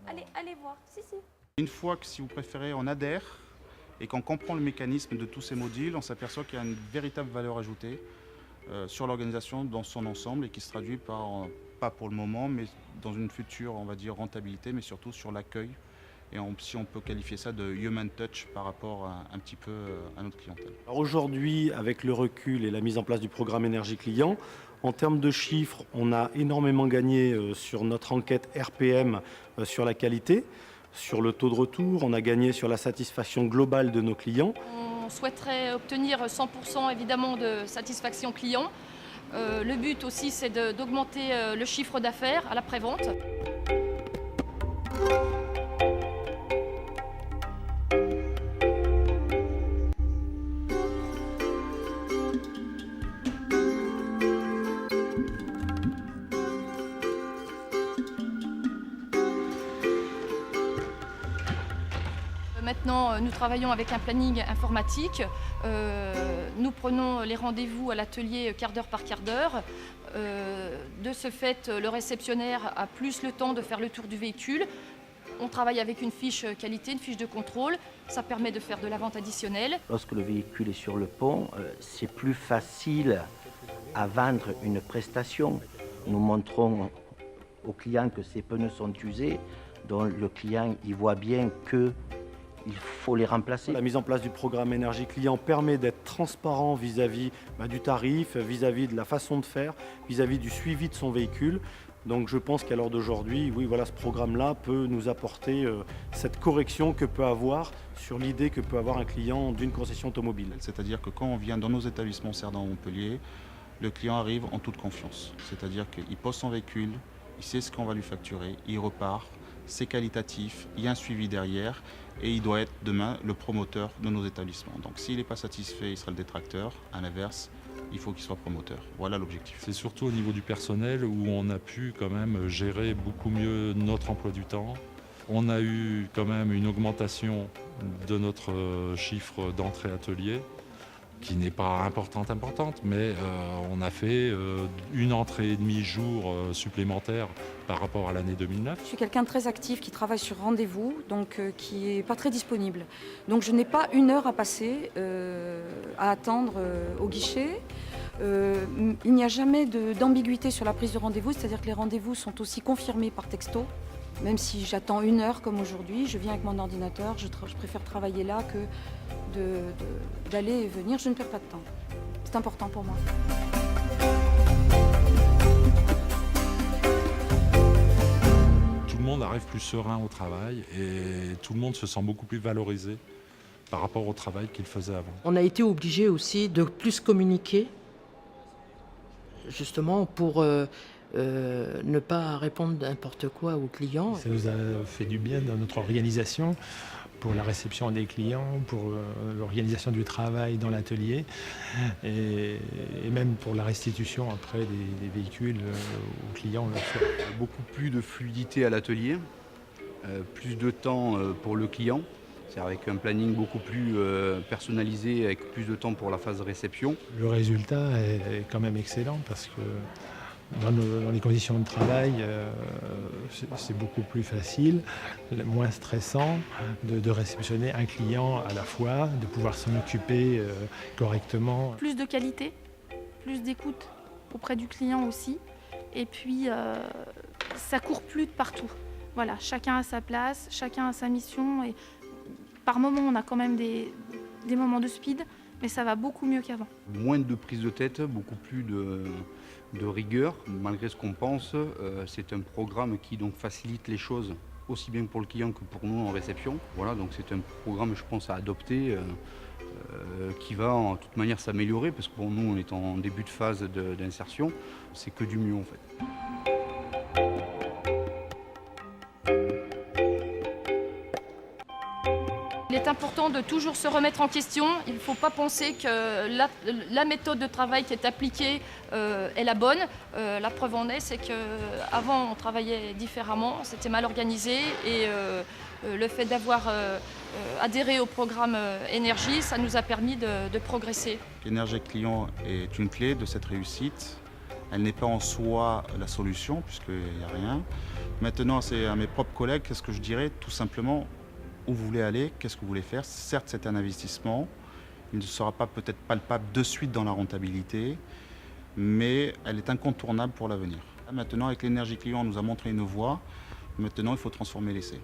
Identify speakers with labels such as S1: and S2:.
S1: Allez voir. Si.
S2: Une fois que, si vous préférez, on adhère et qu'on comprend le mécanisme de tous ces modules, on s'aperçoit qu'il y a une véritable valeur ajoutée sur l'organisation dans son ensemble et qui se traduit par, pas pour le moment, mais dans une future, on va dire, rentabilité, mais surtout sur l'accueil. Et si on peut qualifier ça de human touch par rapport un petit peu à notre clientèle.
S3: Alors aujourd'hui, avec le recul et la mise en place du programme Énergie Client, en termes de chiffres, on a énormément gagné sur notre enquête RPM sur la qualité, sur le taux de retour, on a gagné sur la satisfaction globale de nos clients.
S4: On souhaiterait obtenir 100% évidemment de satisfaction client. Le but aussi, c'est d'augmenter le chiffre d'affaires à l'après-vente. Maintenant, nous travaillons avec un planning informatique. Nous prenons les rendez-vous à l'atelier quart d'heure par quart d'heure. De ce fait, le réceptionnaire a plus le temps de faire le tour du véhicule. On travaille avec une fiche qualité, une fiche de contrôle. Ça permet de faire de la vente additionnelle.
S5: Lorsque le véhicule est sur le pont, c'est plus facile à vendre une prestation. Nous montrons aux clients que ces pneus sont usés, dont le client y voit bien qu'il faut les remplacer.
S3: La mise en place du programme Énergie Client permet d'être transparent vis-à-vis du tarif, vis-à-vis de la façon de faire, vis-à-vis du suivi de son véhicule. Donc je pense qu'à l'heure d'aujourd'hui, oui, voilà, ce programme-là peut nous apporter cette correction que peut avoir sur l'idée que peut avoir un client d'une concession automobile.
S2: C'est-à-dire que quand on vient dans nos établissements Cerdan Montpellier, le client arrive en toute confiance. C'est-à-dire qu'il pose son véhicule, il sait ce qu'on va lui facturer, il repart, c'est qualitatif, il y a un suivi derrière et il doit être demain le promoteur de nos établissements. Donc s'il n'est pas satisfait, il sera le détracteur. À l'inverse, il faut qu'il soit promoteur. Voilà l'objectif.
S6: C'est surtout au niveau du personnel où on a pu quand même gérer beaucoup mieux notre emploi du temps. On a eu quand même une augmentation de notre chiffre d'entrée atelier qui n'est pas importante, mais on a fait une entrée et demie jour supplémentaire par rapport à l'année 2009.
S7: Je suis quelqu'un de très actif qui travaille sur rendez-vous, donc qui n'est pas très disponible. Donc je n'ai pas une heure à passer à attendre au guichet. Il n'y a jamais d'ambiguïté sur la prise de rendez-vous, c'est-à-dire que les rendez-vous sont aussi confirmés par texto. Même si j'attends une heure comme aujourd'hui, je viens avec mon ordinateur, je préfère travailler là que d'aller et venir, je ne perds pas de temps. C'est important pour moi.
S6: Tout le monde arrive plus serein au travail et tout le monde se sent beaucoup plus valorisé par rapport au travail qu'il faisait avant.
S8: On a été obligé aussi de plus communiquer, justement pour ne pas répondre n'importe quoi aux clients.
S9: Ça nous a fait du bien dans notre organisation, pour la réception des clients, pour l'organisation du travail dans l'atelier et même pour la restitution après des véhicules aux clients.
S10: Beaucoup plus de fluidité à l'atelier, plus de temps pour le client, c'est avec un planning beaucoup plus personnalisé, avec plus de temps pour la phase de réception.
S9: Le résultat est quand même excellent parce que dans les conditions de travail, c'est beaucoup plus facile, moins stressant de réceptionner un client à la fois, de pouvoir s'en occuper correctement.
S1: Plus de qualité, plus d'écoute auprès du client aussi. Et puis, ça court plus de partout. Voilà, chacun a sa place, chacun a sa mission. Et par moment, on a quand même des moments de speed, mais ça va beaucoup mieux qu'avant.
S10: Moins de prise de tête, beaucoup plus de rigueur. Malgré ce qu'on pense, c'est un programme qui donc facilite les choses aussi bien pour le client que pour nous en réception. Voilà, donc c'est un programme, je pense, à adopter qui va en toute manière s'améliorer parce que pour nous, on est en début de phase d'insertion. C'est que du mieux en fait.
S4: Il est important de toujours se remettre en question. Il ne faut pas penser que la méthode de travail qui est appliquée est la bonne. La preuve en est, c'est qu'avant on travaillait différemment, c'était mal organisé et le fait d'avoir adhéré au programme Énergie, ça nous a permis de progresser.
S2: L'énergie client est une clé de cette réussite Elle n'est pas en soi la solution, puisqu'il n'y a rien. Maintenant, c'est à mes propres collègues, qu'est-ce que je dirais? Tout simplement, où vous voulez aller, qu'est-ce que vous voulez faire. Certes, c'est un investissement. Il ne sera pas peut-être palpable de suite dans la rentabilité, mais elle est incontournable pour l'avenir. Maintenant, avec l'énergie client, on nous a montré une voie. Maintenant, il faut transformer l'essai.